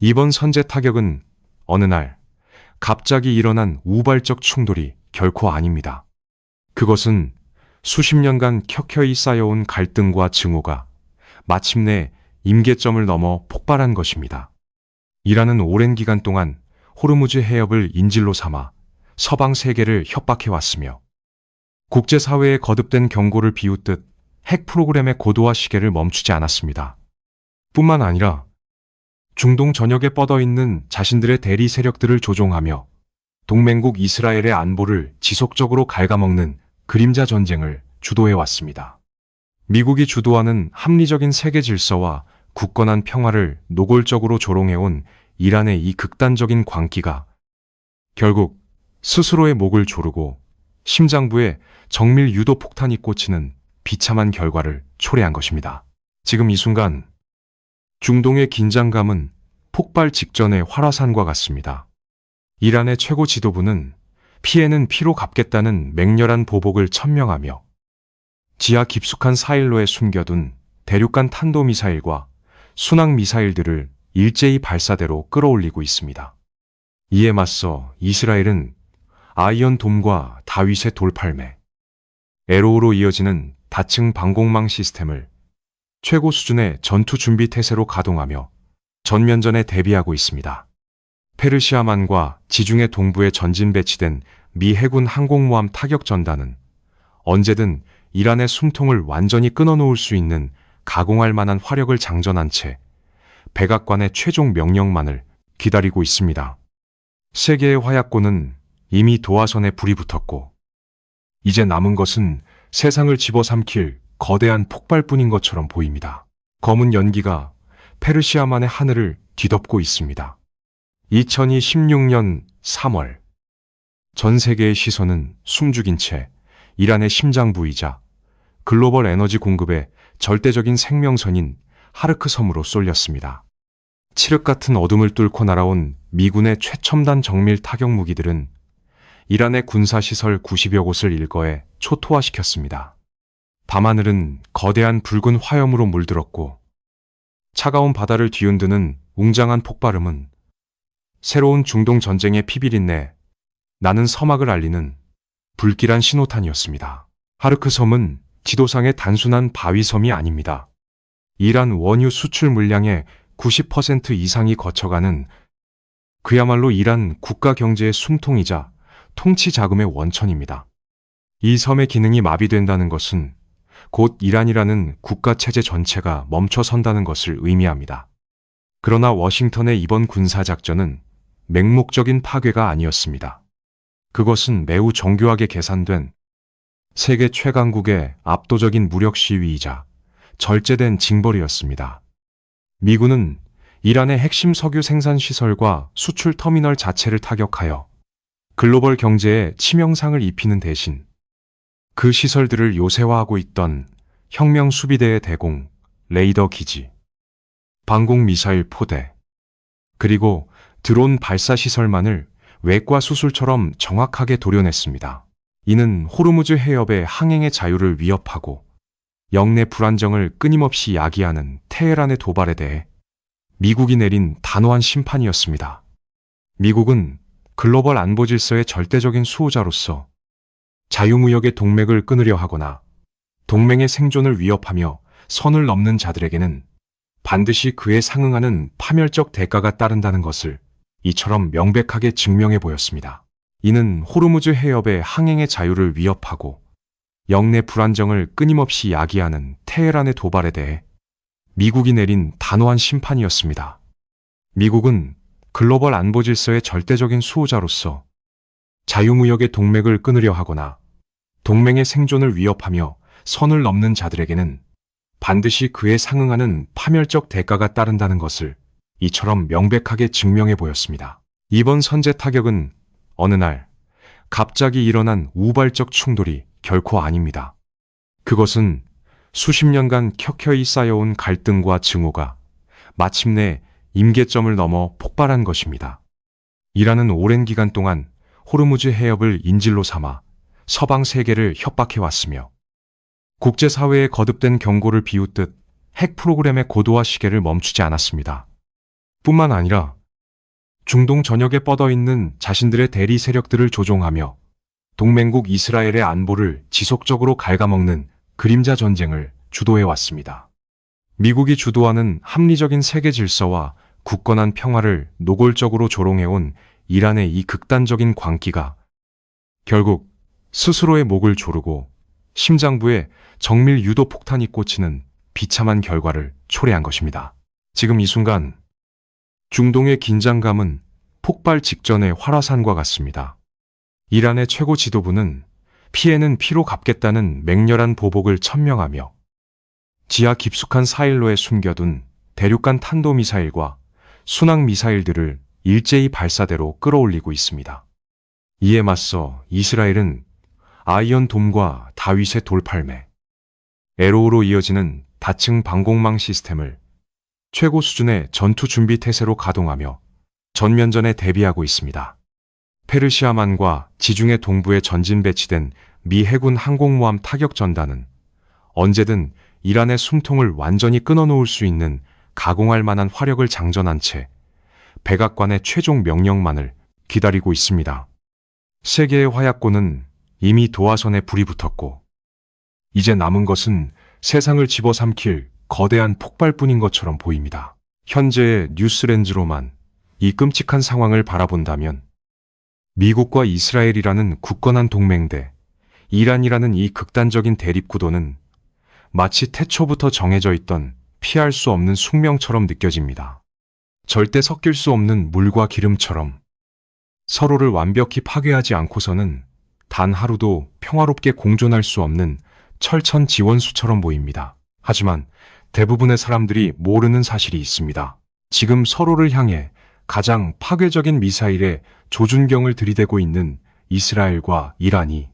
이번 선제 타격은 어느 날 갑자기 일어난 우발적 충돌이 결코 아닙니다. 그것은 수십 년간 켜켜이 쌓여온 갈등과 증오가 마침내 임계점을 넘어 폭발한 것입니다. 이란은 오랜 기간 동안 호르무즈 해협을 인질로 삼아 서방 세계를 협박해왔으며 국제사회의 거듭된 경고를 비웃듯 핵 프로그램의 고도화 시계를 멈추지 않았습니다. 뿐만 아니라 중동 전역에 뻗어있는 자신들의 대리 세력들을 조종하며 동맹국 이스라엘의 안보를 지속적으로 갉아먹는 그림자 전쟁을 주도해왔습니다. 미국이 주도하는 합리적인 세계 질서와 굳건한 평화를 노골적으로 조롱해온 이란의 이 극단적인 광기가 결국 스스로의 목을 조르고 심장부에 정밀 유도 폭탄이 꽂히는 비참한 결과를 초래한 것입니다. 지금 이 순간 중동의 긴장감은 폭발 직전의 활화산과 같습니다. 이란의 최고 지도부는 피해는 피로 갚겠다는 맹렬한 보복을 천명하며 지하 깊숙한 사일로에 숨겨둔 대륙간 탄도미사일과 순항미사일들을 일제히 발사대로 끌어올리고 있습니다. 이에 맞서 이스라엘은 아이언돔과 다윗의 돌팔매, 에로우로 이어지는 다층 방공망 시스템을 최고 수준의 전투 준비 태세로 가동하며 전면전에 대비하고 있습니다. 페르시아만과 지중해 동부에 전진 배치된 미 해군 항공모함 타격 전단은 언제든 이란의 숨통을 완전히 끊어놓을 수 있는 가공할 만한 화력을 장전한 채 백악관의 최종 명령만을 기다리고 있습니다. 세계의 화약고는 이미 도화선에 불이 붙었고 이제 남은 것은 세상을 집어삼킬 거대한 폭발뿐인 것처럼 보입니다. 검은 연기가 페르시아만의 하늘을 뒤덮고 있습니다. 2016년 3월 전 세계의 시선은 숨죽인 채 이란의 심장부이자 글로벌 에너지 공급의 절대적인 생명선인 하르크 섬으로 쏠렸습니다. 칠흑 같은 어둠을 뚫고 날아온 미군의 최첨단 정밀 타격 무기들은 이란의 군사시설 90여 곳을 일거에 초토화시켰습니다. 밤하늘은 거대한 붉은 화염으로 물들었고 차가운 바다를 뒤흔드는 웅장한 폭발음은 새로운 중동 전쟁의 피비린내 나는 서막을 알리는 불길한 신호탄이었습니다. 하르크 섬은 지도상의 단순한 바위섬이 아닙니다. 이란 원유 수출 물량의 90% 이상이 거쳐가는 그야말로 이란 국가 경제의 숨통이자 통치 자금의 원천입니다. 이 섬의 기능이 마비된다는 것은 곧 이란이라는 국가 체제 전체가 멈춰선다는 것을 의미합니다. 그러나 워싱턴의 이번 군사작전은 맹목적인 파괴가 아니었습니다. 그것은 매우 정교하게 계산된 세계 최강국의 압도적인 무력 시위이자 절제된 징벌이었습니다. 미군은 이란의 핵심 석유 생산 시설과 수출 터미널 자체를 타격하여 글로벌 경제에 치명상을 입히는 대신 그 시설들을 요새화하고 있던 혁명 수비대의 대공, 레이더 기지, 방공 미사일 포대, 그리고 드론 발사 시설만을 외과 수술처럼 정확하게 도려냈습니다. 이는 호르무즈 해협의 항행의 자유를 위협하고 영내 불안정을 끊임없이 야기하는 테헤란의 도발에 대해 미국이 내린 단호한 심판이었습니다. 미국은 글로벌 안보 질서의 절대적인 수호자로서 자유무역의 동맥을 끊으려 하거나 동맹의 생존을 위협하며 선을 넘는 자들에게는 반드시 그에 상응하는 파멸적 대가가 따른다는 것을 이처럼 명백하게 증명해 보였습니다. 이는 호르무즈 해협의 항행의 자유를 위협하고 영내 불안정을 끊임없이 야기하는 테헤란의 도발에 대해 미국이 내린 단호한 심판이었습니다. 미국은 글로벌 안보 질서의 절대적인 수호자로서 자유무역의 동맥을 끊으려 하거나 동맹의 생존을 위협하며 선을 넘는 자들에게는 반드시 그에 상응하는 파멸적 대가가 따른다는 것을 이처럼 명백하게 증명해 보였습니다. 이번 선제 타격은 어느 날 갑자기 일어난 우발적 충돌이 결코 아닙니다. 그것은 수십 년간 켜켜이 쌓여온 갈등과 증오가 마침내 임계점을 넘어 폭발한 것입니다. 이란은 오랜 기간 동안 호르무즈 해협을 인질로 삼아 서방 세계를 협박해왔으며 국제사회의 거듭된 경고를 비웃듯 핵 프로그램의 고도화 시계를 멈추지 않았습니다. 뿐만 아니라 중동 전역에 뻗어있는 자신들의 대리 세력들을 조종하며 동맹국 이스라엘의 안보를 지속적으로 갉아먹는 그림자 전쟁을 주도해 왔습니다. 미국이 주도하는 합리적인 세계 질서와 굳건한 평화를 노골적으로 조롱해온 이란의 이 극단적인 광기가 결국 스스로의 목을 조르고 심장부에 정밀 유도 폭탄이 꽂히는 비참한 결과를 초래한 것입니다. 지금 이 순간 중동의 긴장감은 폭발 직전의 활화산과 같습니다. 이란의 최고 지도부는 피해는 피로 갚겠다는 맹렬한 보복을 천명하며 지하 깊숙한 사일로에 숨겨둔 대륙간 탄도미사일과 순항미사일들을 일제히 발사대로 끌어올리고 있습니다. 이에 맞서 이스라엘은 아이언돔과 다윗의 돌팔매, 에로우로 이어지는 다층 방공망 시스템을 최고 수준의 전투 준비 태세로 가동하며 전면전에 대비하고 있습니다. 페르시아만과 지중해 동부에 전진 배치된 미 해군 항공모함 타격 전단은 언제든 이란의 숨통을 완전히 끊어놓을 수 있는 가공할 만한 화력을 장전한 채 백악관의 최종 명령만을 기다리고 있습니다. 세계의 화약고는 이미 도화선에 불이 붙었고 이제 남은 것은 세상을 집어삼킬 거대한 폭발뿐인 것처럼 보입니다. 현재의 뉴스렌즈로만 이 끔찍한 상황을 바라본다면 미국과 이스라엘이라는 굳건한 동맹대, 이란이라는 이 극단적인 대립구도는 마치 태초부터 정해져 있던 피할 수 없는 숙명처럼 느껴집니다. 절대 섞일 수 없는 물과 기름처럼 서로를 완벽히 파괴하지 않고서는 단 하루도 평화롭게 공존할 수 없는 철천지원수처럼 보입니다. 하지만 대부분의 사람들이 모르는 사실이 있습니다. 지금 서로를 향해 가장 파괴적인 미사일의 조준경을 들이대고 있는 이스라엘과 이란이,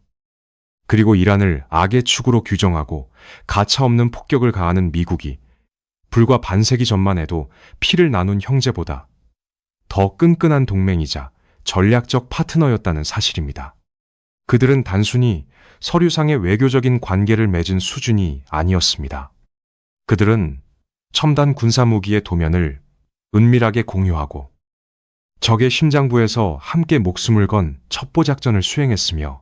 그리고 이란을 악의 축으로 규정하고 가차없는 폭격을 가하는 미국이 불과 반세기 전만 해도 피를 나눈 형제보다 더 끈끈한 동맹이자 전략적 파트너였다는 사실입니다. 그들은 단순히 서류상의 외교적인 관계를 맺은 수준이 아니었습니다. 그들은 첨단 군사무기의 도면을 은밀하게 공유하고 적의 심장부에서 함께 목숨을 건 첩보작전을 수행했으며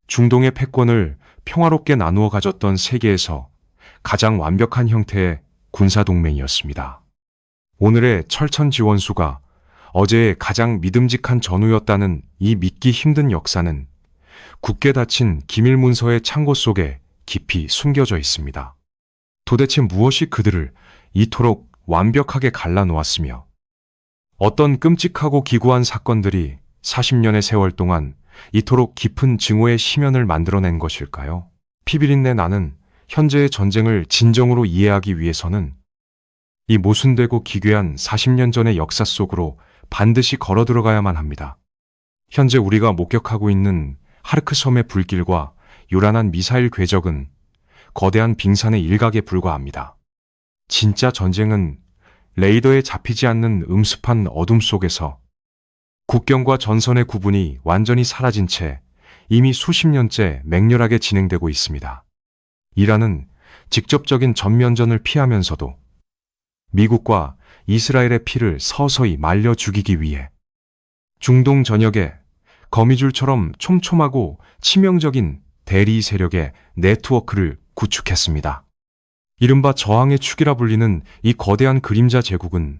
중동의 패권을 평화롭게 나누어 가졌던 세계에서 가장 완벽한 형태의 군사동맹이었습니다. 오늘의 철천지원수가 어제의 가장 믿음직한 전우였다는 이 믿기 힘든 역사는 굳게 닫힌 기밀문서의 창고 속에 깊이 숨겨져 있습니다. 도대체 무엇이 그들을 이토록 완벽하게 갈라놓았으며 어떤 끔찍하고 기구한 사건들이 40년의 세월 동안 이토록 깊은 증오의 심연을 만들어낸 것일까요? 피비린내 나는 현재의 전쟁을 진정으로 이해하기 위해서는 이 모순되고 기괴한 40년 전의 역사 속으로 반드시 걸어 들어가야만 합니다. 현재 우리가 목격하고 있는 하르크 섬의 불길과 요란한 미사일 궤적은 거대한 빙산의 일각에 불과합니다. 진짜 전쟁은 레이더에 잡히지 않는 음습한 어둠 속에서 국경과 전선의 구분이 완전히 사라진 채 이미 수십 년째 맹렬하게 진행되고 있습니다. 이란은 직접적인 전면전을 피하면서도 미국과 이스라엘의 피를 서서히 말려 죽이기 위해 중동 전역에 거미줄처럼 촘촘하고 치명적인 대리 세력의 네트워크를 구축했습니다. 이른바 저항의 축이라 불리는 이 거대한 그림자 제국은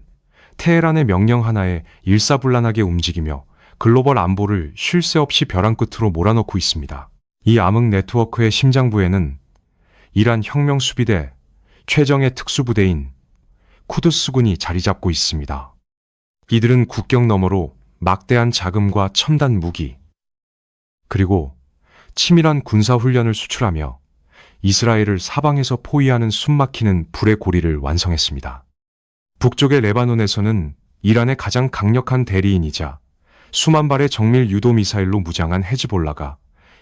테헤란의 명령 하나에 일사불란하게 움직이며 글로벌 안보를 쉴 새 없이 벼랑 끝으로 몰아넣고 있습니다. 이 암흑 네트워크의 심장부에는 이란 혁명수비대 최정예 특수부대인 쿠드스군이 자리 잡고 있습니다. 이들은 국경 너머로 막대한 자금과 첨단 무기, 그리고 치밀한 군사훈련을 수출하며 이스라엘을 사방에서 포위하는 숨막히는 불의 고리를 완성했습니다. 북쪽의 레바논에서는 이란의 가장 강력한 대리인이자 수만 발의 정밀 유도 미사일로 무장한 헤즈볼라가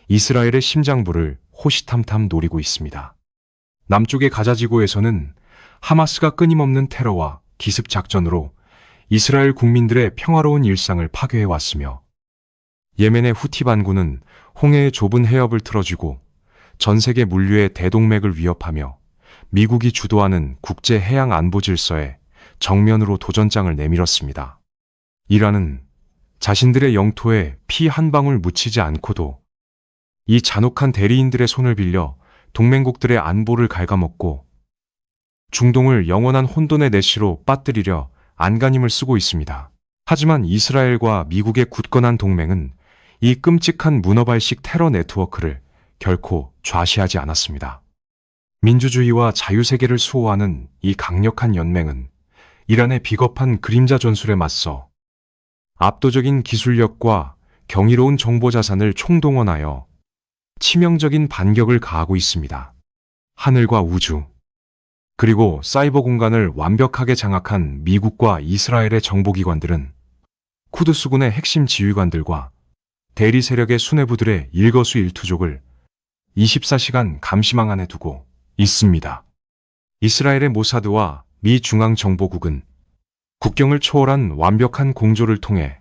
이스라엘의 심장부를 호시탐탐 노리고 있습니다. 남쪽의 가자지구에서는 하마스가 끊임없는 테러와 기습 작전으로 이스라엘 국민들의 평화로운 일상을 파괴해왔으며 예멘의 후티 반군은 홍해의 좁은 해협을 틀어쥐고 전 세계 물류의 대동맥을 위협하며 미국이 주도하는 국제 해양 안보 질서에 정면으로 도전장을 내밀었습니다. 이란은 자신들의 영토에 피 한 방울 묻히지 않고도 이 잔혹한 대리인들의 손을 빌려 동맹국들의 안보를 갉아먹고 중동을 영원한 혼돈의 내시로 빠뜨리려 안간힘을 쓰고 있습니다. 하지만 이스라엘과 미국의 굳건한 동맹은 이 끔찍한 문어발식 테러 네트워크를 결코 좌시하지 않았습니다. 민주주의와 자유세계를 수호하는 이 강력한 연맹은 이란의 비겁한 그림자 전술에 맞서 압도적인 기술력과 경이로운 정보자산을 총동원하여 치명적인 반격을 가하고 있습니다. 하늘과 우주, 그리고 사이버 공간을 완벽하게 장악한 미국과 이스라엘의 정보기관들은 쿠드스군의 핵심 지휘관들과 대리 세력의 수뇌부들의 일거수일투족을 24시간 감시망 안에 두고 있습니다. 이스라엘의 모사드와 미 중앙정보국은 국경을 초월한 완벽한 공조를 통해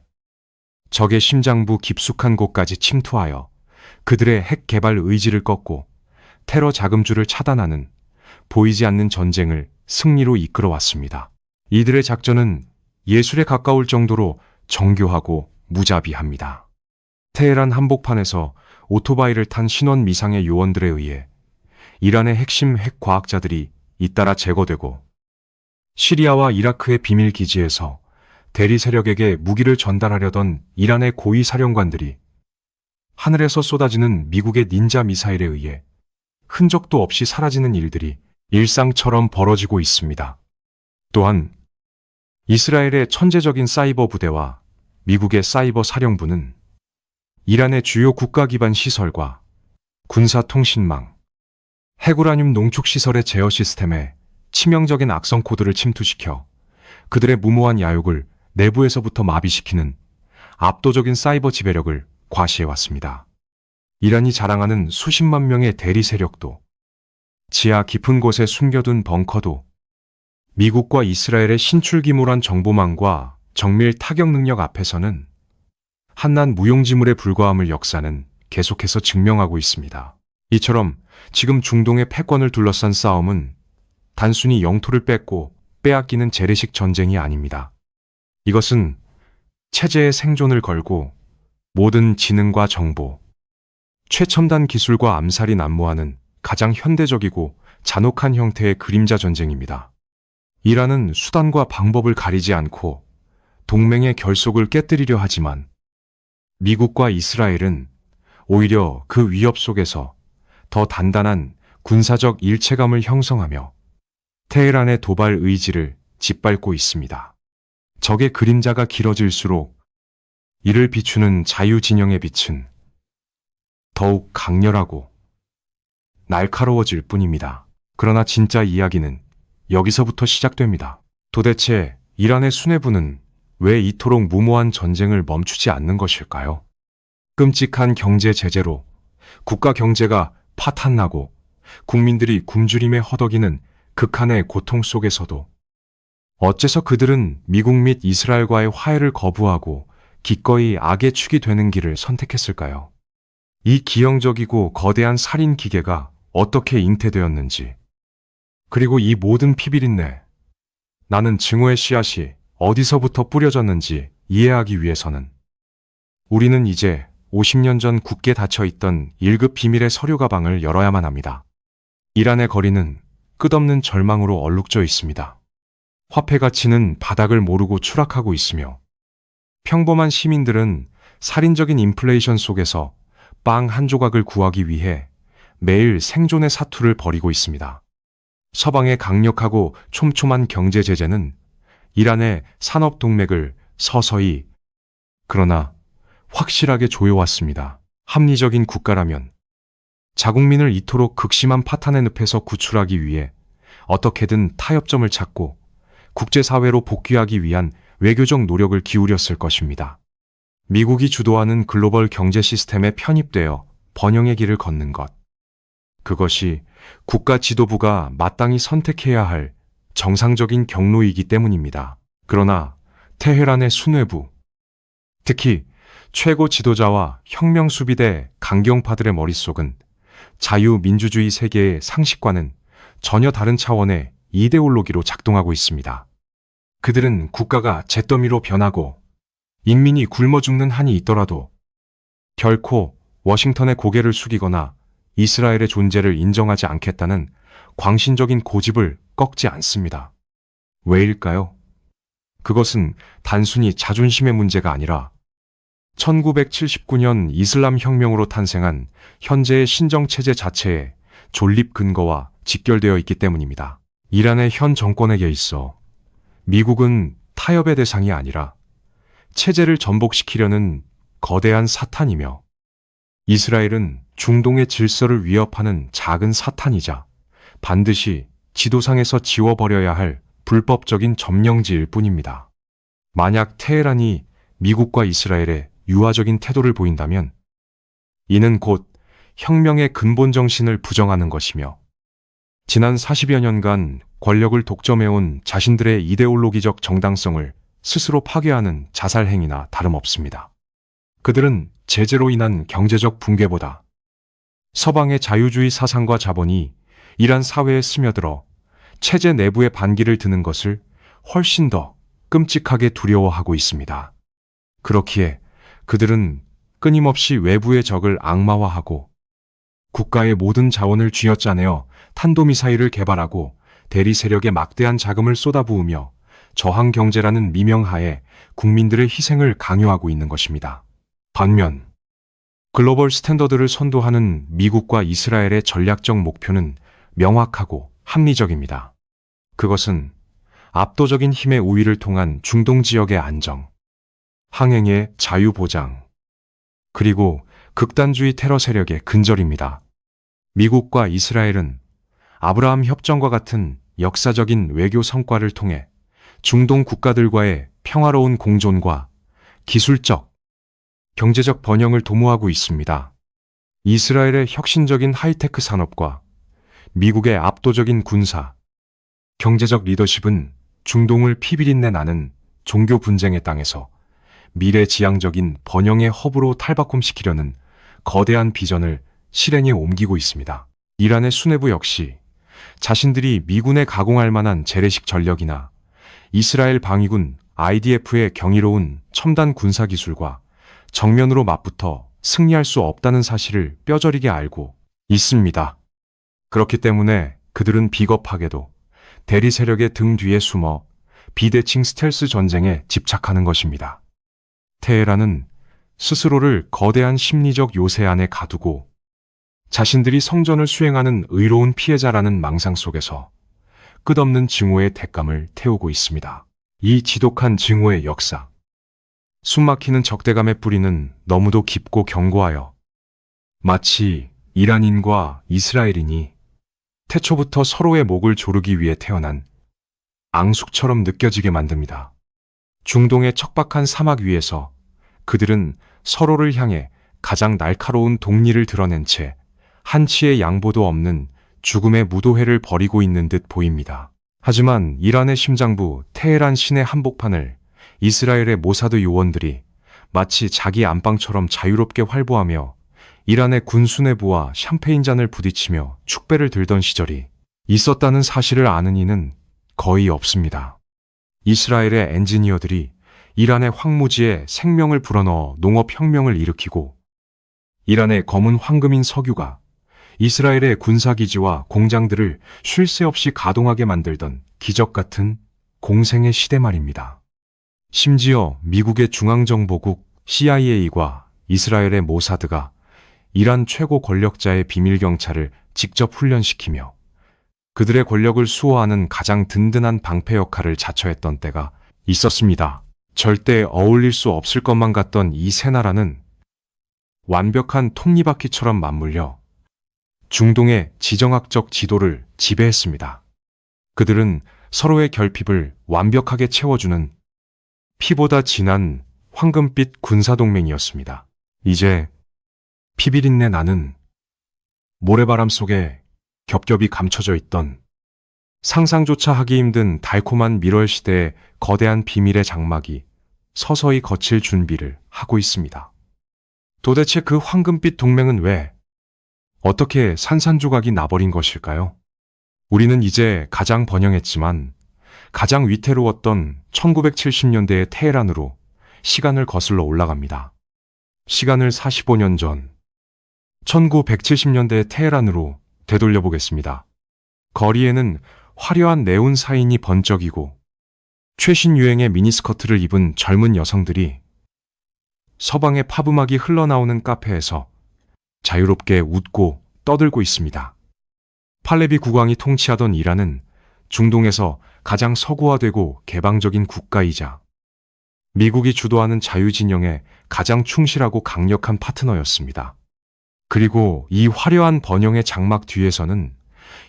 적의 심장부 깊숙한 곳까지 침투하여 그들의 핵 개발 의지를 꺾고 테러 자금줄을 차단하는 보이지 않는 전쟁을 승리로 이끌어왔습니다. 이들의 작전은 예술에 가까울 정도로 정교하고 무자비합니다. 테헤란 한복판에서 오토바이를 탄 신원 미상의 요원들에 의해 이란의 핵심 핵 과학자들이 잇따라 제거되고 시리아와 이라크의 비밀 기지에서 대리 세력에게 무기를 전달하려던 이란의 고위 사령관들이 하늘에서 쏟아지는 미국의 닌자 미사일에 의해 흔적도 없이 사라지는 일들이 일상처럼 벌어지고 있습니다. 또한 이스라엘의 천재적인 사이버 부대와 미국의 사이버 사령부는 이란의 주요 국가 기반 시설과 군사 통신망, 핵우라늄 농축 시설의 제어 시스템에 치명적인 악성 코드를 침투시켜 그들의 무모한 야욕을 내부에서부터 마비시키는 압도적인 사이버 지배력을 과시해왔습니다. 이란이 자랑하는 수십만 명의 대리 세력도, 지하 깊은 곳에 숨겨둔 벙커도, 미국과 이스라엘의 신출기몰한 정보망과 정밀 타격 능력 앞에서는 한낱 무용지물에 불과함을 역사는 계속해서 증명하고 있습니다. 이처럼 지금 중동의 패권을 둘러싼 싸움은 단순히 영토를 뺏고 빼앗기는 재래식 전쟁이 아닙니다. 이것은 체제의 생존을 걸고 모든 지능과 정보, 최첨단 기술과 암살이 난무하는 가장 현대적이고 잔혹한 형태의 그림자 전쟁입니다. 이란은 수단과 방법을 가리지 않고 동맹의 결속을 깨뜨리려 하지만 미국과 이스라엘은 오히려 그 위협 속에서 더 단단한 군사적 일체감을 형성하며 테헤란의 도발 의지를 짓밟고 있습니다. 적의 그림자가 길어질수록 이를 비추는 자유진영의 빛은 더욱 강렬하고 날카로워질 뿐입니다. 그러나 진짜 이야기는 여기서부터 시작됩니다. 도대체 이란의 수뇌부는 왜 이토록 무모한 전쟁을 멈추지 않는 것일까요? 끔찍한 경제 제재로 국가 경제가 파탄나고 국민들이 굶주림에 허덕이는 극한의 고통 속에서도 어째서 그들은 미국 및 이스라엘과의 화해를 거부하고 기꺼이 악의 축이 되는 길을 선택했을까요? 이 기형적이고 거대한 살인 기계가 어떻게 잉태되었는지, 그리고 이 모든 피비린내, 나는 증오의 씨앗이 어디서부터 뿌려졌는지 이해하기 위해서는 우리는 이제 50년 전 굳게 닫혀있던 1급 비밀의 서류 가방을 열어야만 합니다. 이란의 거리는 끝없는 절망으로 얼룩져 있습니다. 화폐 가치는 바닥을 모르고 추락하고 있으며 평범한 시민들은 살인적인 인플레이션 속에서 빵 한 조각을 구하기 위해 매일 생존의 사투를 벌이고 있습니다. 서방의 강력하고 촘촘한 경제 제재는 이란의 산업 동맥을 서서히 그러나 확실하게 조여왔습니다. 합리적인 국가라면 자국민을 이토록 극심한 파탄의 늪에서 구출하기 위해 어떻게든 타협점을 찾고 국제사회로 복귀하기 위한 외교적 노력을 기울였을 것입니다. 미국이 주도하는 글로벌 경제 시스템에 편입되어 번영의 길을 걷는 것. 그것이 국가 지도부가 마땅히 선택해야 할 정상적인 경로이기 때문입니다. 그러나 테헤란의 수뇌부, 특히 최고 지도자와 혁명수비대 강경파들의 머릿속은 자유민주주의 세계의 상식과는 전혀 다른 차원의 이데올로기로 작동하고 있습니다. 그들은 국가가 잿더미로 변하고 인민이 굶어 죽는 한이 있더라도 결코 워싱턴의 고개를 숙이거나 이스라엘의 존재를 인정하지 않겠다는 광신적인 고집을 꺾지 않습니다. 왜일까요? 그것은 단순히 자존심의 문제가 아니라 1979년 이슬람 혁명으로 탄생한 현재의 신정체제 자체의 존립 근거와 직결되어 있기 때문입니다. 이란의 현 정권에게 있어 미국은 타협의 대상이 아니라 체제를 전복시키려는 거대한 사탄이며 이스라엘은 중동의 질서를 위협하는 작은 사탄이자 반드시 지도상에서 지워버려야 할 불법적인 점령지일 뿐입니다. 만약 테헤란이 미국과 이스라엘에 유화적인 태도를 보인다면 이는 곧 혁명의 근본 정신을 부정하는 것이며 지난 40여 년간 권력을 독점해온 자신들의 이데올로기적 정당성을 스스로 파괴하는 자살 행위나 다름없습니다. 그들은 제재로 인한 경제적 붕괴보다 서방의 자유주의 사상과 자본이 이란 사회에 스며들어 체제 내부의 반기를 드는 것을 훨씬 더 끔찍하게 두려워하고 있습니다. 그렇기에 그들은 끊임없이 외부의 적을 악마화하고 국가의 모든 자원을 쥐어짜내어 탄도미사일을 개발하고 대리 세력에 막대한 자금을 쏟아부으며 저항 경제라는 미명하에 국민들의 희생을 강요하고 있는 것입니다. 반면 글로벌 스탠더드를 선도하는 미국과 이스라엘의 전략적 목표는 명확하고 합리적입니다. 그것은 압도적인 힘의 우위를 통한 중동 지역의 안정, 항행의 자유 보장, 그리고 극단주의 테러 세력의 근절입니다. 미국과 이스라엘은 아브라함 협정과 같은 역사적인 외교 성과를 통해 중동 국가들과의 평화로운 공존과 기술적, 경제적 번영을 도모하고 있습니다. 이스라엘의 혁신적인 하이테크 산업과 미국의 압도적인 군사, 경제적 리더십은 중동을 피비린내 나는 종교 분쟁의 땅에서 미래지향적인 번영의 허브로 탈바꿈시키려는 거대한 비전을 실행에 옮기고 있습니다. 이란의 수뇌부 역시 자신들이 미군에 가공할 만한 재래식 전력이나 이스라엘 방위군 IDF의 경이로운 첨단 군사기술과 정면으로 맞붙어 승리할 수 없다는 사실을 뼈저리게 알고 있습니다. 그렇기 때문에 그들은 비겁하게도 대리 세력의 등 뒤에 숨어 비대칭 스텔스 전쟁에 집착하는 것입니다. 테헤란은 스스로를 거대한 심리적 요새 안에 가두고 자신들이 성전을 수행하는 의로운 피해자라는 망상 속에서 끝없는 증오의 대감을 태우고 있습니다. 이 지독한 증오의 역사, 숨막히는 적대감의 뿌리는 너무도 깊고 견고하여 마치 이란인과 이스라엘인이 태초부터 서로의 목을 조르기 위해 태어난 앙숙처럼 느껴지게 만듭니다. 중동의 척박한 사막 위에서 그들은 서로를 향해 가장 날카로운 독리를 드러낸 채 한치의 양보도 없는 죽음의 무도회를 벌이고 있는 듯 보입니다. 하지만 이란의 심장부 테헤란 시내 한복판을 이스라엘의 모사드 요원들이 마치 자기 안방처럼 자유롭게 활보하며 이란의 군 수뇌부와 샴페인 잔을 부딪히며 축배를 들던 시절이 있었다는 사실을 아는 이는 거의 없습니다. 이스라엘의 엔지니어들이 이란의 황무지에 생명을 불어넣어 농업혁명을 일으키고 이란의 검은 황금인 석유가 이스라엘의 군사기지와 공장들을 쉴 새 없이 가동하게 만들던 기적 같은 공생의 시대 말입니다. 심지어 미국의 중앙정보국 CIA과 이스라엘의 모사드가 이란 최고 권력자의 비밀경찰을 직접 훈련시키며 그들의 권력을 수호하는 가장 든든한 방패 역할을 자처했던 때가 있었습니다. 절대 어울릴 수 없을 것만 같던 이 세 나라는 완벽한 톱니바퀴처럼 맞물려 중동의 지정학적 지도를 지배했습니다. 그들은 서로의 결핍을 완벽하게 채워주는 피보다 진한 황금빛 군사동맹이었습니다. 이제 피비린내 나는 모래바람 속에 겹겹이 감춰져 있던 상상조차 하기 힘든 달콤한 밀월 시대의 거대한 비밀의 장막이 서서히 거칠 준비를 하고 있습니다. 도대체 그 황금빛 동맹은 왜, 어떻게 산산조각이 나버린 것일까요? 우리는 이제 가장 번영했지만 가장 위태로웠던 1970년대의 테헤란으로 시간을 거슬러 올라갑니다. 시간을 45년 전 1970년대의 테헤란으로 되돌려 보겠습니다. 거리에는 화려한 네온 사인이 번쩍이고 최신 유행의 미니스커트를 입은 젊은 여성들이 서방의 팝음악이 흘러나오는 카페에서 자유롭게 웃고 떠들고 있습니다. 팔레비 국왕이 통치하던 이란은 중동에서 가장 서구화되고 개방적인 국가이자 미국이 주도하는 자유진영에 가장 충실하고 강력한 파트너였습니다. 그리고 이 화려한 번영의 장막 뒤에서는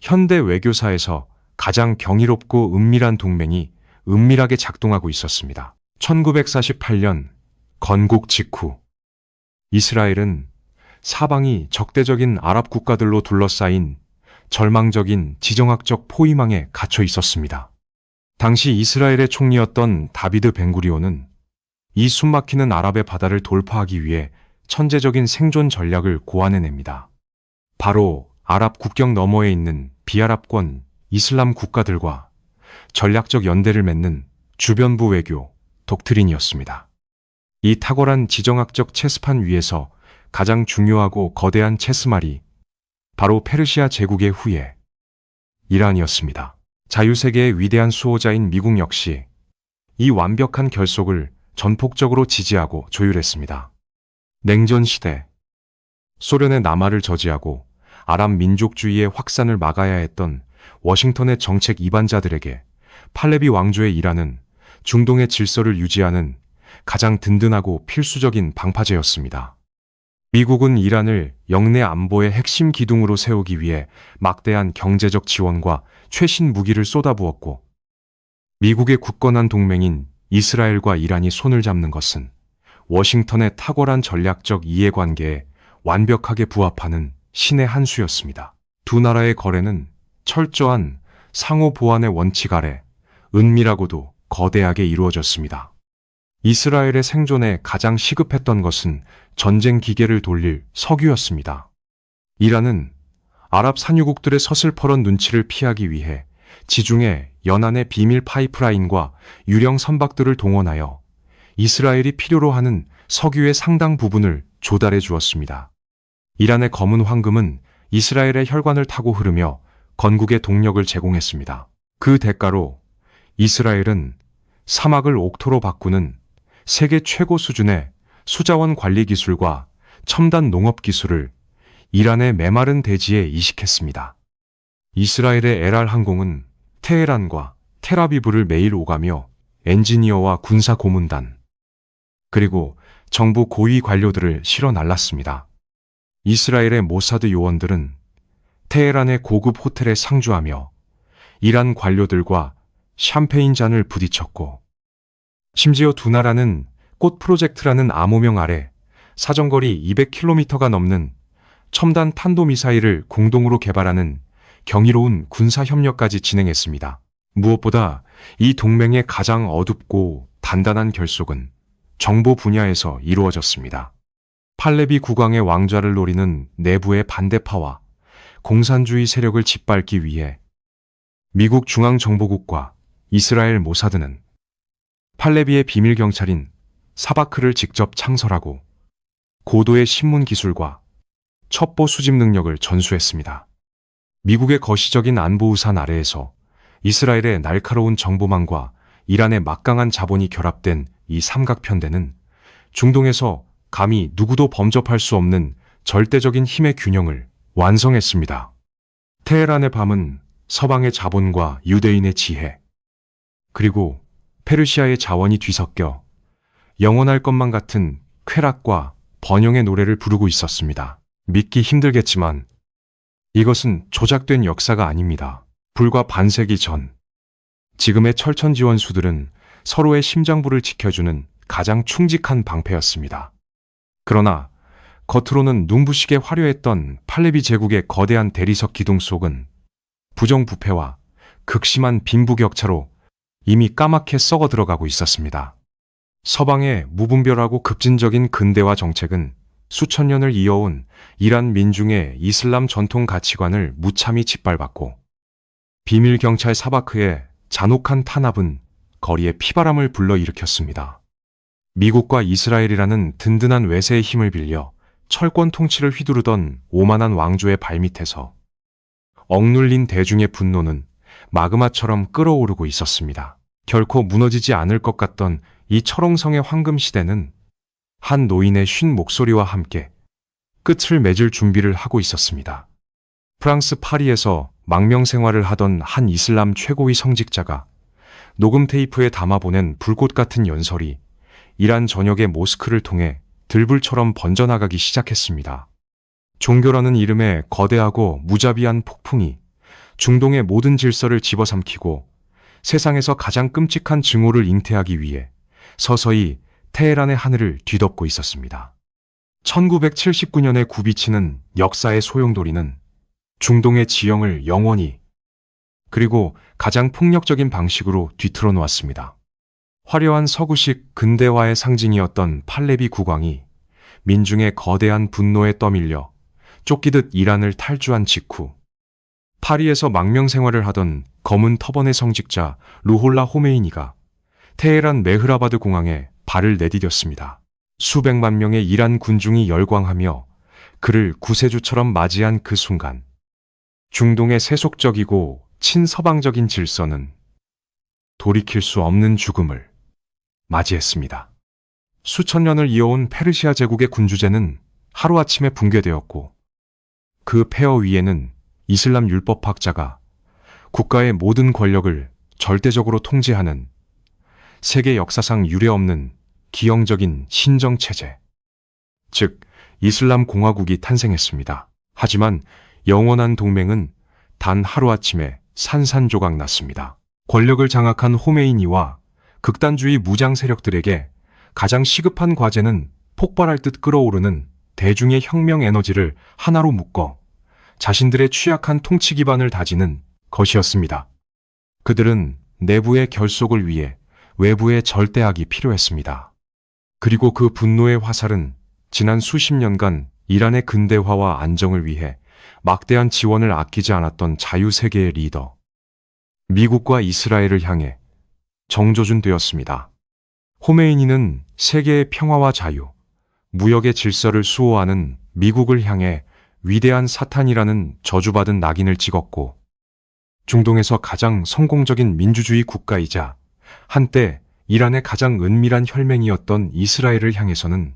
현대 외교사에서 가장 경이롭고 은밀한 동맹이 은밀하게 작동하고 있었습니다. 1948년 건국 직후 이스라엘은 사방이 적대적인 아랍 국가들로 둘러싸인 절망적인 지정학적 포위망에 갇혀 있었습니다. 당시 이스라엘의 총리였던 다비드 벤구리온은 이 숨막히는 아랍의 바다를 돌파하기 위해 천재적인 생존 전략을 고안해냅니다. 바로 아랍 국경 너머에 있는 비아랍권 이슬람 국가들과 전략적 연대를 맺는 주변부 외교 독트린이었습니다. 이 탁월한 지정학적 체스판 위에서 가장 중요하고 거대한 체스말이 바로 페르시아 제국의 후예 이란이었습니다. 자유세계의 위대한 수호자인 미국 역시 이 완벽한 결속을 전폭적으로 지지하고 조율했습니다. 냉전 시대 소련의 남하를 저지하고 아랍 민족주의의 확산을 막아야 했던 워싱턴의 정책 이반자들에게 팔레비 왕조의 이란은 중동의 질서를 유지하는 가장 든든하고 필수적인 방파제였습니다. 미국은 이란을 영내 안보의 핵심 기둥으로 세우기 위해 막대한 경제적 지원과 최신 무기를 쏟아부었고, 미국의 굳건한 동맹인 이스라엘과 이란이 손을 잡는 것은 워싱턴의 탁월한 전략적 이해관계에 완벽하게 부합하는 신의 한 수였습니다. 두 나라의 거래는 철저한 상호 보완의 원칙 아래 은밀하고도 거대하게 이루어졌습니다. 이스라엘의 생존에 가장 시급했던 것은 전쟁 기계를 돌릴 석유였습니다. 이란은 아랍 산유국들의 서슬퍼런 눈치를 피하기 위해 지중해 연안의 비밀 파이프라인과 유령 선박들을 동원하여 이스라엘이 필요로 하는 석유의 상당 부분을 조달해 주었습니다. 이란의 검은 황금은 이스라엘의 혈관을 타고 흐르며 건국의 동력을 제공했습니다. 그 대가로 이스라엘은 사막을 옥토로 바꾸는 세계 최고 수준의 수자원 관리 기술과 첨단 농업 기술을 이란의 메마른 대지에 이식했습니다. 이스라엘의 엘알 항공은 테헤란과 텔아비브를 매일 오가며 엔지니어와 군사 고문단, 그리고 정부 고위 관료들을 실어 날랐습니다. 이스라엘의 모사드 요원들은 테헤란의 고급 호텔에 상주하며 이란 관료들과 샴페인 잔을 부딪혔고, 심지어 두 나라는 꽃 프로젝트라는 암호명 아래 사정거리 200km가 넘는 첨단 탄도미사일을 공동으로 개발하는 경이로운 군사협력까지 진행했습니다. 무엇보다 이 동맹의 가장 어둡고 단단한 결속은 정보 분야에서 이루어졌습니다. 팔레비 국왕의 왕좌를 노리는 내부의 반대파와 공산주의 세력을 짓밟기 위해 미국 중앙정보국과 이스라엘 모사드는 팔레비의 비밀경찰인 사바크를 직접 창설하고 고도의 신문 기술과 첩보 수집 능력을 전수했습니다. 미국의 거시적인 안보 우산 아래에서 이스라엘의 날카로운 정보망과 이란의 막강한 자본이 결합된 이 삼각편대는 중동에서 감히 누구도 범접할 수 없는 절대적인 힘의 균형을 완성했습니다. 테헤란의 밤은 서방의 자본과 유대인의 지혜, 그리고 페르시아의 자원이 뒤섞여 영원할 것만 같은 쾌락과 번영의 노래를 부르고 있었습니다. 믿기 힘들겠지만 이것은 조작된 역사가 아닙니다. 불과 반세기 전, 지금의 철천지원수들은 서로의 심장부를 지켜주는 가장 충직한 방패였습니다. 그러나 겉으로는 눈부시게 화려했던 팔레비 제국의 거대한 대리석 기둥 속은 부정부패와 극심한 빈부격차로 이미 까맣게 썩어 들어가고 있었습니다. 서방의 무분별하고 급진적인 근대화 정책은 수천 년을 이어온 이란 민중의 이슬람 전통 가치관을 무참히 짓밟았고, 비밀경찰 사바크의 잔혹한 탄압은 거리에 피바람을 불러일으켰습니다. 미국과 이스라엘이라는 든든한 외세의 힘을 빌려 철권 통치를 휘두르던 오만한 왕조의 발밑에서 억눌린 대중의 분노는 마그마처럼 끓어오르고 있었습니다. 결코 무너지지 않을 것 같던 이 철옹성의 황금 시대는 한 노인의 쉰 목소리와 함께 끝을 맺을 준비를 하고 있었습니다. 프랑스 파리에서 망명 생활을 하던 한 이슬람 최고위 성직자가 녹음 테이프에 담아보낸 불꽃 같은 연설이 이란 전역의 모스크를 통해 들불처럼 번져나가기 시작했습니다. 종교라는 이름의 거대하고 무자비한 폭풍이 중동의 모든 질서를 집어삼키고 세상에서 가장 끔찍한 증오를 잉태하기 위해 서서히 테헤란의 하늘을 뒤덮고 있었습니다. 1979년에 굽이치는 역사의 소용돌이는 중동의 지형을 영원히 그리고 가장 폭력적인 방식으로 뒤틀어 놓았습니다. 화려한 서구식 근대화의 상징이었던 팔레비 국왕이 민중의 거대한 분노에 떠밀려 쫓기듯 이란을 탈주한 직후 파리에서 망명 생활을 하던 검은 터번의 성직자 루홀라 호메이니가 테헤란 메흐라바드 공항에 발을 내디뎠습니다. 수백만 명의 이란 군중이 열광하며 그를 구세주처럼 맞이한 그 순간 중동의 세속적이고 친서방적인 질서는 돌이킬 수 없는 죽음을 맞이했습니다. 수천 년을 이어온 페르시아 제국의 군주제는 하루아침에 붕괴되었고 그 폐허 위에는 이슬람 율법학자가 국가의 모든 권력을 절대적으로 통제하는 세계 역사상 유례없는 기형적인 신정체제, 즉 이슬람 공화국이 탄생했습니다. 하지만 영원한 동맹은 단 하루아침에 산산조각 났습니다. 권력을 장악한 호메이니와 극단주의 무장 세력들에게 가장 시급한 과제는 폭발할 듯 끓어오르는 대중의 혁명 에너지를 하나로 묶어 자신들의 취약한 통치 기반을 다지는 것이었습니다. 그들은 내부의 결속을 위해 외부의 절대악이 필요했습니다. 그리고 그 분노의 화살은 지난 수십 년간 이란의 근대화와 안정을 위해 막대한 지원을 아끼지 않았던 자유세계의 리더, 미국과 이스라엘을 향해 정조준되었습니다. 호메이니는 세계의 평화와 자유, 무역의 질서를 수호하는 미국을 향해 위대한 사탄이라는 저주받은 낙인을 찍었고 중동에서 가장 성공적인 민주주의 국가이자 한때 이란의 가장 은밀한 혈맹이었던 이스라엘을 향해서는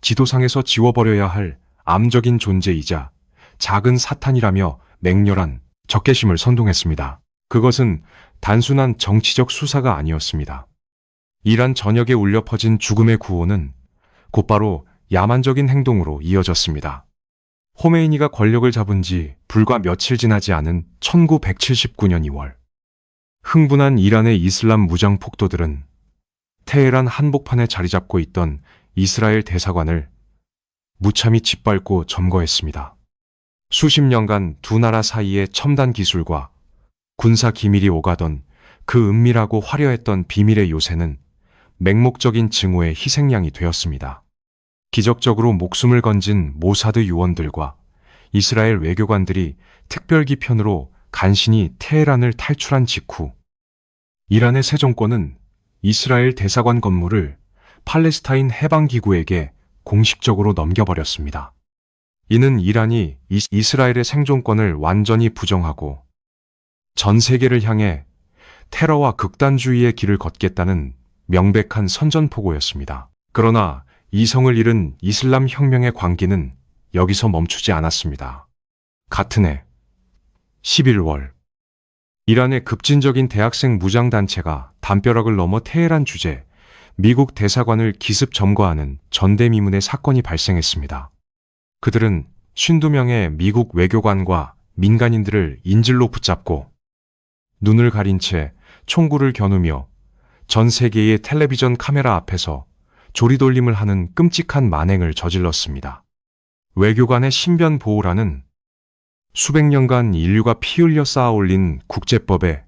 지도상에서 지워버려야 할 암적인 존재이자 작은 사탄이라며 맹렬한 적개심을 선동했습니다. 그것은 단순한 정치적 수사가 아니었습니다. 이란 전역에 울려 퍼진 죽음의 구호는 곧바로 야만적인 행동으로 이어졌습니다. 호메이니가 권력을 잡은 지 불과 며칠 지나지 않은 1979년 2월, 흥분한 이란의 이슬람 무장 폭도들은 테헤란 한복판에 자리 잡고 있던 이스라엘 대사관을 무참히 짓밟고 점거했습니다. 수십 년간 두 나라 사이의 첨단 기술과 군사 기밀이 오가던 그 은밀하고 화려했던 비밀의 요새는 맹목적인 증오의 희생양이 되었습니다. 기적적으로 목숨을 건진 모사드 요원들과 이스라엘 외교관들이 특별기편으로 간신히 테헤란을 탈출한 직후 이란의 새 정권은 이스라엘 대사관 건물을 팔레스타인 해방기구에게 공식적으로 넘겨버렸습니다. 이는 이란이 이스라엘의 생존권을 완전히 부정하고 전 세계를 향해 테러와 극단주의의 길을 걷겠다는 명백한 선전포고였습니다. 그러나 이성을 잃은 이슬람 혁명의 광기는 여기서 멈추지 않았습니다. 같은 해 11월 이란의 급진적인 대학생 무장단체가 담벼락을 넘어 테헤란 주재 미국 대사관을 기습 점거하는 전대미문의 사건이 발생했습니다. 그들은 52명의 미국 외교관과 민간인들을 인질로 붙잡고 눈을 가린 채 총구를 겨누며 전 세계의 텔레비전 카메라 앞에서 조리돌림을 하는 끔찍한 만행을 저질렀습니다. 외교관의 신변 보호라는 수백 년간 인류가 피 흘려 쌓아올린 국제법의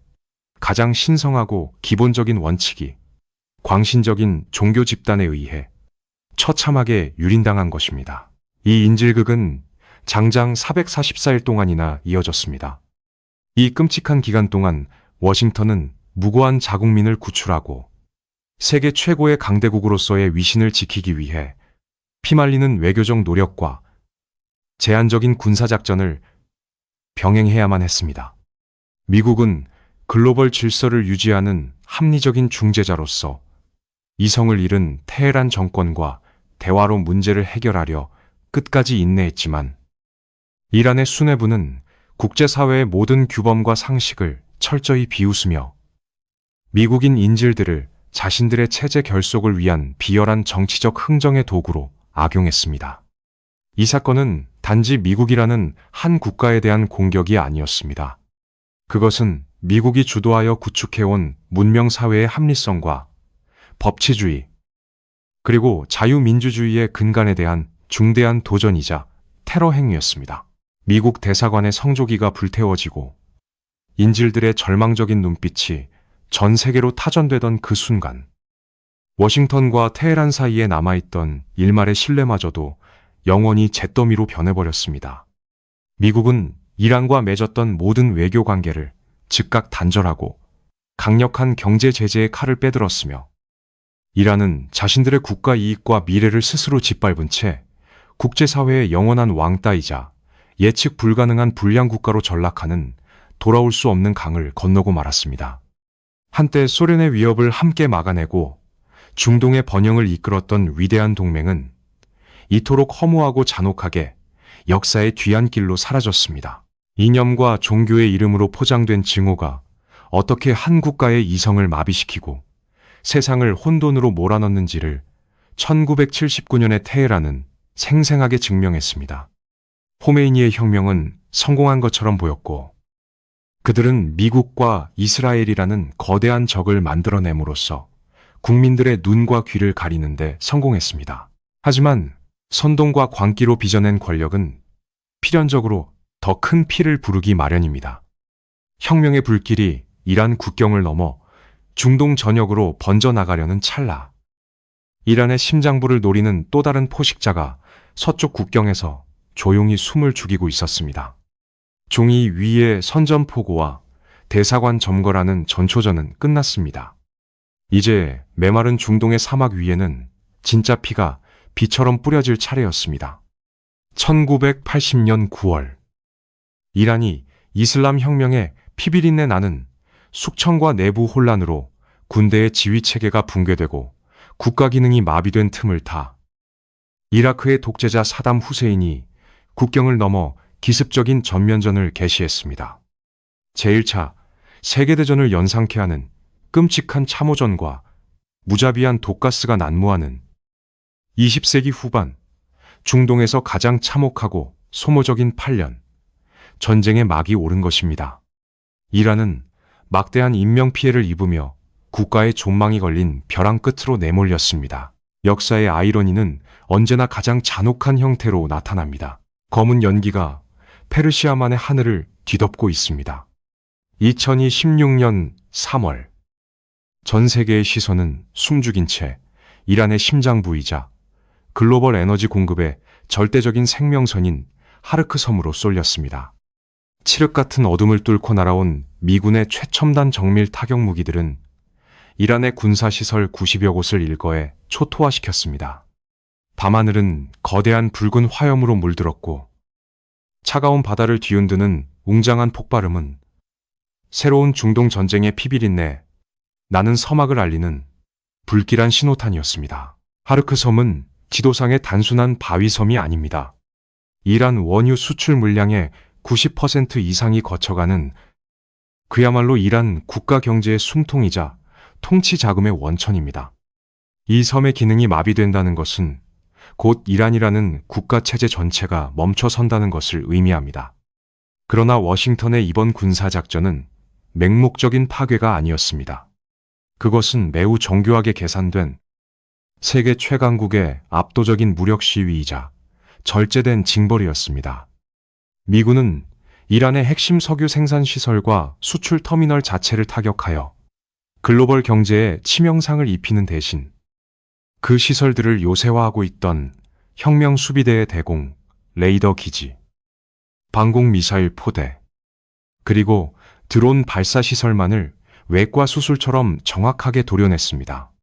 가장 신성하고 기본적인 원칙이 광신적인 종교 집단에 의해 처참하게 유린당한 것입니다. 이 인질극은 장장 444일 동안이나 이어졌습니다. 이 끔찍한 기간 동안 워싱턴은 무고한 자국민을 구출하고 세계 최고의 강대국으로서의 위신을 지키기 위해 피말리는 외교적 노력과 제한적인 군사작전을 병행해야만 했습니다. 미국은 글로벌 질서를 유지하는 합리적인 중재자로서 이성을 잃은 테헤란 정권과 대화로 문제를 해결하려 끝까지 인내했지만 이란의 수뇌부는 국제사회의 모든 규범과 상식을 철저히 비웃으며 미국인 인질들을 자신들의 체제 결속을 위한 비열한 정치적 흥정의 도구로 악용했습니다. 이 사건은 단지 미국이라는 한 국가에 대한 공격이 아니었습니다. 그것은 미국이 주도하여 구축해온 문명사회의 합리성과 법치주의, 그리고 자유민주주의의 근간에 대한 중대한 도전이자 테러 행위였습니다. 미국 대사관의 성조기가 불태워지고 인질들의 절망적인 눈빛이 전 세계로 타전되던 그 순간, 워싱턴과 테헤란 사이에 남아있던 일말의 신뢰마저도 영원히 잿더미로 변해버렸습니다. 미국은 이란과 맺었던 모든 외교 관계를 즉각 단절하고 강력한 경제 제재의 칼을 빼들었으며 이란은 자신들의 국가 이익과 미래를 스스로 짓밟은 채 국제사회의 영원한 왕따이자 예측 불가능한 불량 국가로 전락하는 돌아올 수 없는 강을 건너고 말았습니다. 한때 소련의 위협을 함께 막아내고 중동의 번영을 이끌었던 위대한 동맹은 이토록 허무하고 잔혹하게 역사의 뒤안길로 사라졌습니다. 이념과 종교의 이름으로 포장된 증오가 어떻게 한 국가의 이성을 마비시키고 세상을 혼돈으로 몰아넣는지를 1979년의 테헤란은 생생하게 증명했습니다. 호메이니의 혁명은 성공한 것처럼 보였고 그들은 미국과 이스라엘이라는 거대한 적을 만들어냄으로써 국민들의 눈과 귀를 가리는데 성공했습니다. 하지만 선동과 광기로 빚어낸 권력은 필연적으로 더 큰 피를 부르기 마련입니다. 혁명의 불길이 이란 국경을 넘어 중동 전역으로 번져나가려는 찰나, 이란의 심장부를 노리는 또 다른 포식자가 서쪽 국경에서 조용히 숨을 죽이고 있었습니다. 종이 위의 선전포고와 대사관 점거라는 전초전은 끝났습니다. 이제 메마른 중동의 사막 위에는 진짜 피가 비처럼 뿌려질 차례였습니다. 1980년 9월, 이란이 이슬람 혁명의 피비린내 나는 숙청과 내부 혼란으로 군대의 지휘체계가 붕괴되고 국가 기능이 마비된 틈을 타 이라크의 독재자 사담 후세인이 국경을 넘어 기습적인 전면전을 개시했습니다. 제1차 세계대전을 연상케 하는 끔찍한 참호전과 무자비한 독가스가 난무하는 20세기 후반 중동에서 가장 참혹하고 소모적인 8년, 전쟁의 막이 오른 것입니다. 이란은 막대한 인명피해를 입으며 국가의 존망이 걸린 벼랑 끝으로 내몰렸습니다. 역사의 아이러니는 언제나 가장 잔혹한 형태로 나타납니다. 검은 연기가 페르시아만의 하늘을 뒤덮고 있습니다. 2016년 3월, 전 세계의 시선은 숨죽인 채 이란의 심장부이자 글로벌 에너지 공급의 절대적인 생명선인 하르크 섬으로 쏠렸습니다. 칠흑 같은 어둠을 뚫고 날아온 미군의 최첨단 정밀 타격 무기들은 이란의 군사시설 90여 곳을 일거에 초토화시켰습니다. 밤하늘은 거대한 붉은 화염으로 물들었고 차가운 바다를 뒤흔드는 웅장한 폭발음은 새로운 중동 전쟁의 피비린내 나는 서막을 알리는 불길한 신호탄이었습니다. 하르크 섬은 지도상의 단순한 바위섬이 아닙니다. 이란 원유 수출 물량의 90% 이상이 거쳐가는 그야말로 이란 국가 경제의 숨통이자 통치 자금의 원천입니다. 이 섬의 기능이 마비된다는 것은 곧 이란이라는 국가 체제 전체가 멈춰선다는 것을 의미합니다. 그러나 워싱턴의 이번 군사작전은 맹목적인 파괴가 아니었습니다. 그것은 매우 정교하게 계산된 세계 최강국의 압도적인 무력 시위이자 절제된 징벌이었습니다. 미군은 이란의 핵심 석유 생산 시설과 수출 터미널 자체를 타격하여 글로벌 경제에 치명상을 입히는 대신 그 시설들을 요새화하고 있던 혁명 수비대의 대공, 레이더 기지, 방공 미사일 포대, 그리고 드론 발사 시설만을 외과 수술처럼 정확하게 도려냈습니다.